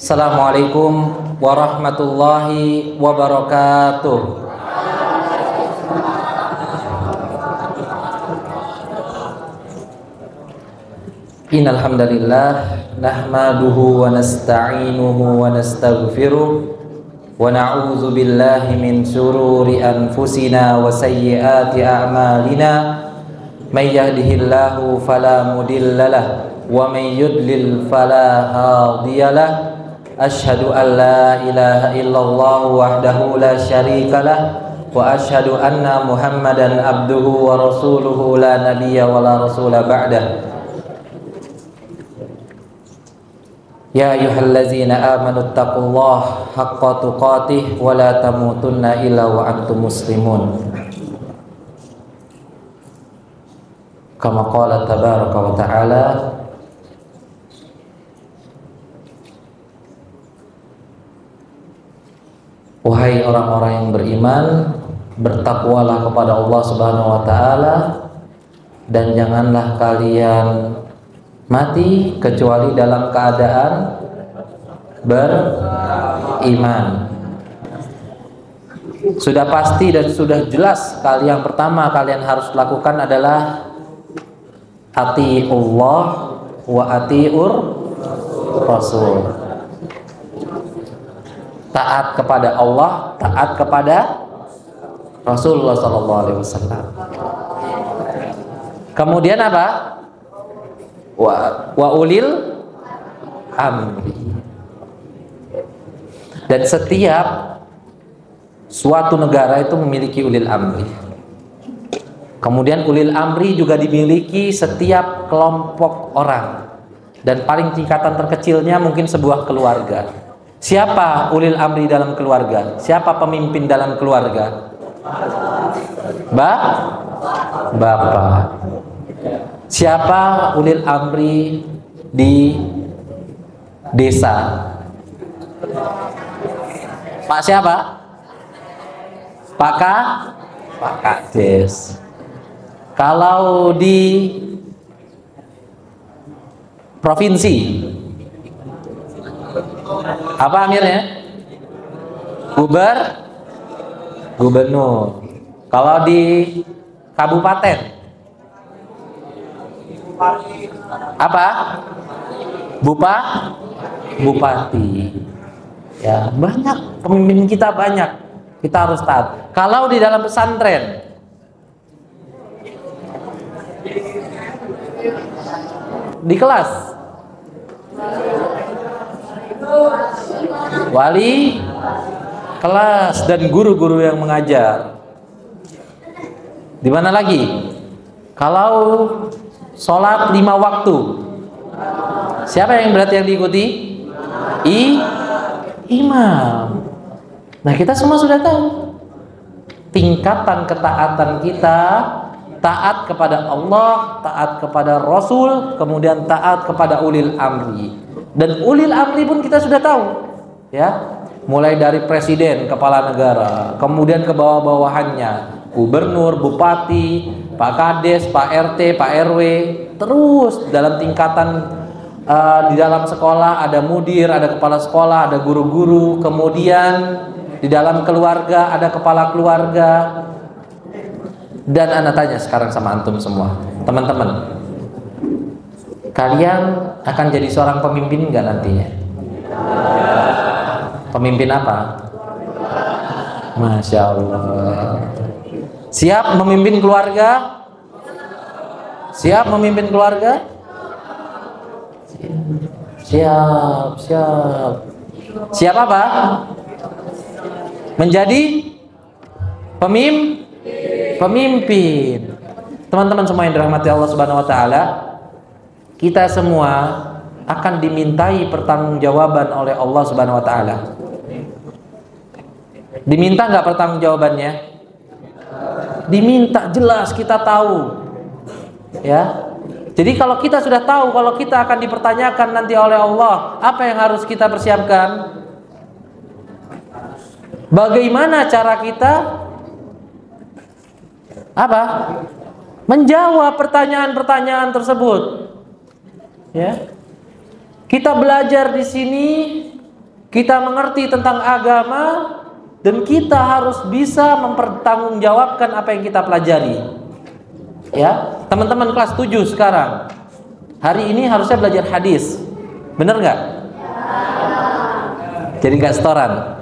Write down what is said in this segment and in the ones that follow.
Assalamualaikum warahmatullahi wabarakatuh. Innal hamdalillah nahmaduhu wa nasta'inuhu wa nastaghfiruh wa na'udzu billahi min shururi anfusina wa sayyiati a'malina may yahdihillahu fala mudhillalah wa may yudlil fala hadiyalah. Asyhadu an la ilaha illallah wahdahu la syarikalah wa asyhadu anna Muhammadan abduhu wa rasuluhu la nabiyya wa la rasula ba'dah. Ya ayyuhallazina amanu taqullaha haqqa tuqatih wa la tamutunna illa wa antum muslimun. Kama qala tabaraka wa ta'ala, wahai orang-orang yang beriman, bertakwalah kepada Allah Subhanahu wa taala dan janganlah kalian mati kecuali dalam keadaan beriman. Sudah pasti dan sudah jelas sekali, yang pertama kalian harus lakukan adalah atiullah wa atiur rasul. Taat kepada Allah, taat kepada Rasulullah SAW. Kemudian apa? Wa ulil amri. Dan setiap suatu negara itu memiliki ulil amri. Kemudian ulil amri juga dimiliki setiap kelompok orang. Dan paling tingkatan terkecilnya mungkin sebuah keluarga. Siapa ulil amri dalam keluarga? Siapa pemimpin dalam keluarga? Bapak. Siapa ulil amri di desa? Pak siapa? Pak Kades. Kalau di provinsi, apa amirnya? Gubernur. Kalau di kabupaten, apa? Bupati. Ya, banyak pemimpin kita, banyak. Kita harus taat. Kalau di dalam pesantren, di kelas, wali kelas dan guru-guru yang mengajar. Di mana lagi? Kalau sholat 5 waktu, siapa yang berarti yang diikuti? Imam. Nah, kita semua sudah tahu tingkatan ketaatan kita. Taat kepada Allah, taat kepada Rasul, kemudian taat kepada ulil amri. Dan ulil amri pun kita sudah tahu, ya. Mulai dari presiden, kepala negara, kemudian ke bawah-bawahannya, gubernur, bupati, Pak Kades, Pak RT, Pak RW, terus dalam tingkatan di dalam sekolah ada mudir, ada kepala sekolah, ada guru-guru, kemudian di dalam keluarga ada kepala keluarga. Dan ana tanya sekarang sama antum semua, teman-teman, kalian akan jadi seorang pemimpin nggak nantinya? Pemimpin apa? Masya Allah. Siap memimpin keluarga? Siap memimpin keluarga? Siap. Siap apa? Menjadi pemimpin. Teman-teman semua yang dirahmati Allah Subhanahu wa taala, kita semua akan dimintai pertanggungjawaban oleh Allah Subhanahu wa taala. Diminta nggak pertanggungjawabannya? Diminta, jelas kita tahu. Ya. Jadi kalau kita sudah tahu kalau kita akan dipertanyakan nanti oleh Allah, apa yang harus kita persiapkan? Bagaimana cara kita apa? Menjawab pertanyaan-pertanyaan tersebut. Ya. Kita belajar di sini kita mengerti tentang agama, dan kita harus bisa mempertanggungjawabkan apa yang kita pelajari. Ya, teman-teman kelas 7 sekarang, hari ini harusnya belajar hadis, bener nggak? Jadi nggak setoran.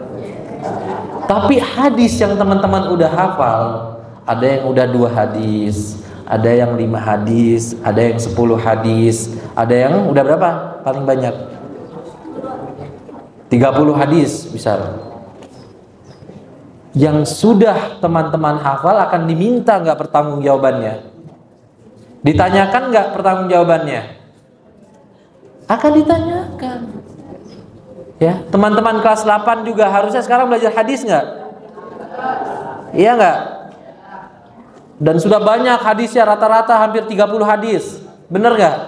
Tapi hadis yang teman-teman udah hafal, ada yang udah 2 hadis, ada yang 5 hadis, ada yang 10 hadis, ada yang udah berapa? Paling banyak 30 hadis bisa. Yang sudah teman-teman hafal akan diminta nggak pertanggungjawabannya? Ditanyakan nggak pertanggungjawabannya? Akan ditanyakan. Ya, teman-teman kelas 8 juga harusnya sekarang belajar hadis nggak? Iya nggak? Dan sudah banyak hadisnya, rata-rata hampir 30 hadis. Bener nggak?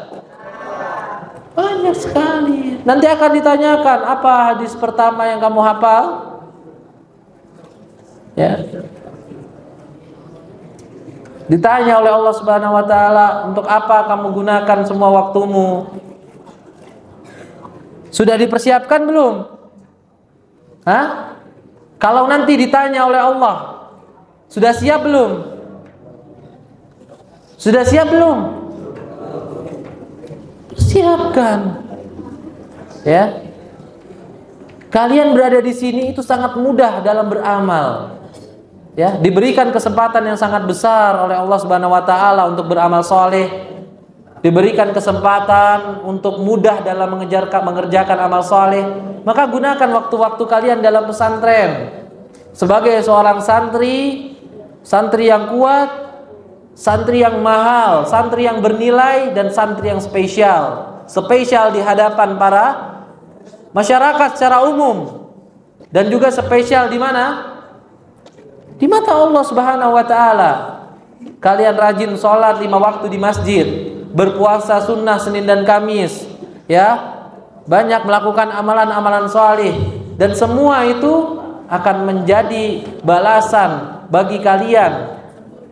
Banyak sekali. Nanti akan ditanyakan, apa hadis pertama yang kamu hafal? Ya. Ditanya oleh Allah Subhanahu wa taala, untuk apa kamu gunakan semua waktumu? Sudah dipersiapkan belum? Hah? Kalau nanti ditanya oleh Allah, sudah siap belum? Sudah siap belum? Siapkan. Ya. Kalian berada di sini itu sangat mudah dalam beramal. Ya, diberikan kesempatan yang sangat besar oleh Allah Subhanahu wa taala untuk beramal soleh. Diberikan kesempatan untuk mudah dalam mengerjakan amal soleh. Maka gunakan waktu-waktu kalian dalam pesantren sebagai seorang santri, santri yang kuat, santri yang mahal, santri yang bernilai, dan santri yang spesial. Spesial di hadapan para masyarakat secara umum, dan juga spesial di mana? Di mata Allah Subhanahu wa taala. Kalian rajin sholat 5 waktu di masjid, berpuasa sunnah Senin dan Kamis, ya, banyak melakukan amalan-amalan sholih, dan semua itu akan menjadi balasan bagi kalian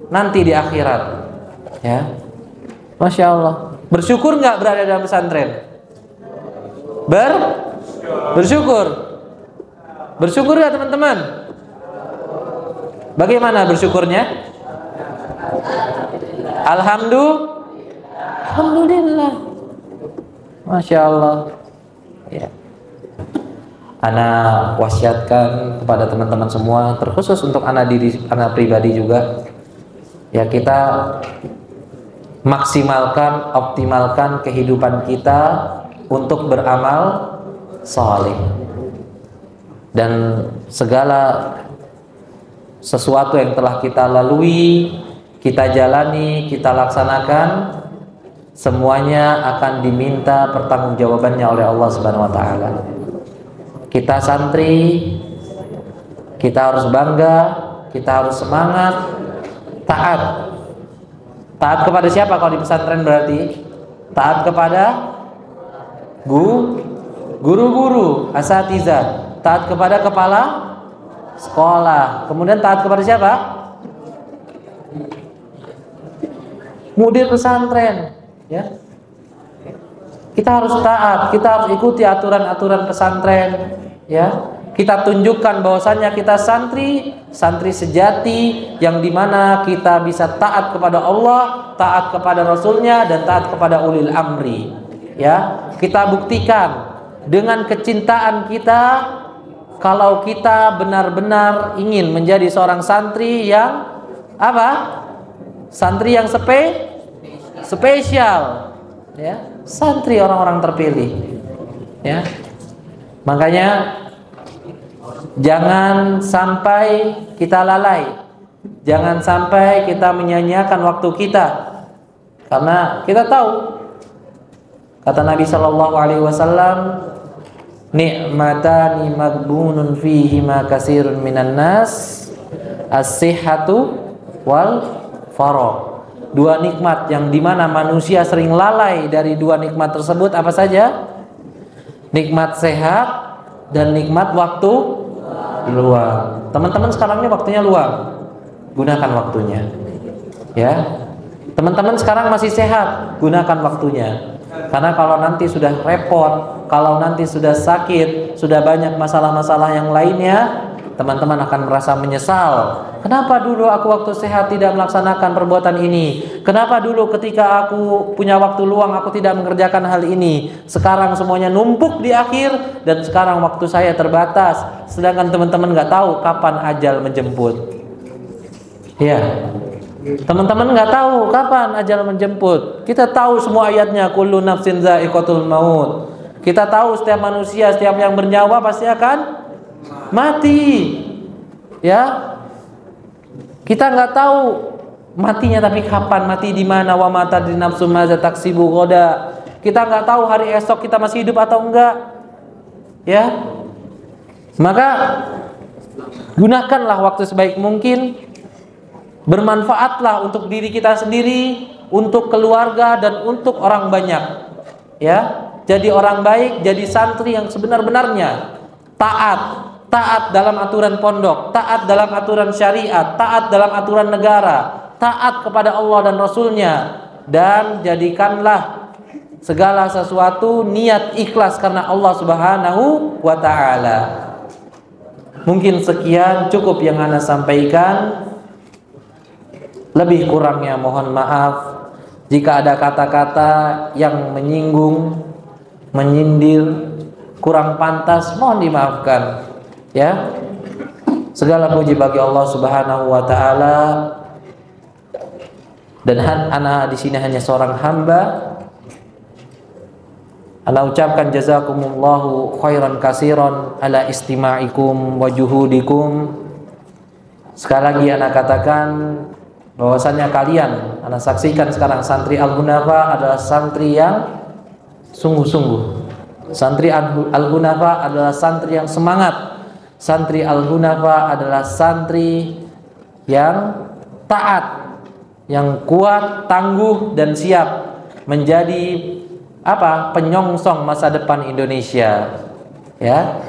nanti di akhirat. Ya, Masya Allah. Bersyukur nggak berada dalam pesantren? Bersyukur. Bersyukur nggak teman-teman? Bagaimana bersyukurnya? Alhamdulillah. Masya Allah. Ya. Ana wasiatkan kepada teman-teman semua, terkhusus untuk ana pribadi juga. Ya, kita maksimalkan, optimalkan kehidupan kita untuk beramal saleh. Dan segala sesuatu yang telah kita lalui, kita jalani, kita laksanakan, semuanya akan diminta pertanggungjawabannya oleh Allah Subhanahu wa taala. Kita santri, kita harus bangga, kita harus semangat, taat. Taat kepada siapa kalau di pesantren berarti? Taat kepada guru-guru, asatizah. Taat kepada kepala sekolah. Kemudian taat kepada siapa? Mudir pesantren, ya. Kita harus taat, kita harus ikuti aturan-aturan pesantren, ya. Kita tunjukkan bahwasannya kita santri sejati, yang dimana kita bisa taat kepada Allah, taat kepada Rasulnya, dan taat kepada ulil amri. Ya, kita buktikan dengan kecintaan kita kalau kita benar-benar ingin menjadi seorang santri yang apa? Santri yang spesial, ya, santri orang-orang terpilih, ya. Makanya jangan sampai kita lalai, jangan sampai kita menyanyiakan waktu kita, karena kita tahu kata Nabi Shallallahu Alaihi Wasallam, nikmatani magbunun fihi ma kasirun minan nas, as-sihhatu wal faragh. 2 nikmat yang dimana manusia sering lalai dari 2 nikmat tersebut apa saja? Nikmat sehat dan nikmat waktu luang. Teman-teman sekarang ini waktunya luang, gunakan waktunya, ya. Teman-teman sekarang masih sehat, gunakan waktunya. Karena kalau nanti sudah repot, kalau nanti sudah sakit, sudah banyak masalah-masalah yang lainnya, teman-teman akan merasa menyesal. Kenapa dulu aku waktu sehat tidak melaksanakan perbuatan ini? Kenapa dulu ketika aku punya waktu luang aku tidak mengerjakan hal ini? Sekarang semuanya numpuk di akhir dan sekarang waktu saya terbatas. Sedangkan teman-teman nggak tahu kapan ajal menjemput. Ya, teman-teman nggak tahu kapan ajal menjemput. Kita tahu semua ayatnya, kullu nafsin za'iqatul maut. Kita tahu setiap manusia, setiap yang bernyawa pasti akan mati. Ya, kita nggak tahu matinya tapi kapan, mati di mana, wa mata di nafsu maza taksibu ghoda. Kita nggak tahu hari esok kita masih hidup atau enggak. Ya, maka gunakanlah waktu sebaik mungkin, bermanfaatlah untuk diri kita sendiri, untuk keluarga dan untuk orang banyak. Ya, jadi orang baik, jadi santri yang sebenar-benarnya taat dalam aturan pondok, taat dalam aturan syariat, taat dalam aturan negara, taat kepada Allah dan Rasulnya, dan jadikanlah segala sesuatu niat ikhlas karena Allah Subhanahu wa ta'ala. Mungkin sekian cukup yang Ana sampaikan. Lebih kurangnya mohon maaf. Jika ada kata-kata yang menyinggung, menyindir, kurang pantas, mohon dimaafkan. Ya, segala puji bagi Allah Subhanahu wa ta'ala, dan ana di sini hanya seorang hamba. Ana ucapkan jazakumullahu khairan katsiran ala istima'ikum wa juhudikum. Sekali lagi ana katakan bahwasanya kalian, ana saksikan sekarang santri Al-Hunafa adalah santri yang sungguh-sungguh. Santri Al-Hunafa adalah santri yang semangat. Santri Al-Hunafa adalah santri yang taat, yang kuat, tangguh dan siap menjadi penyongsong masa depan Indonesia. Ya.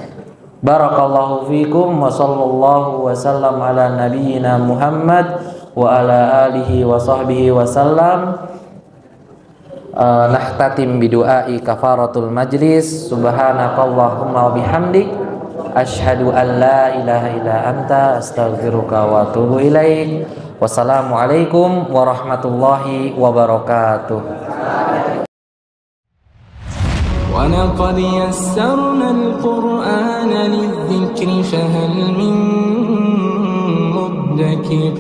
Barakallahu fikum wa sallallahu wasallam ala nabiyyina Muhammad wa ala alihi wa sahbihi wasallam. Nahtatim bidu'ai kafaratul majlis. Subhanakallahumma wa bihamdik, asyhadu an la ilaha illa anta, astaghfiruka wa atubu ilaik. Wassalamualaikum warahmatullahi wabarakatuh. ولقد يسرنا القرآن للذكر فهل من مدكر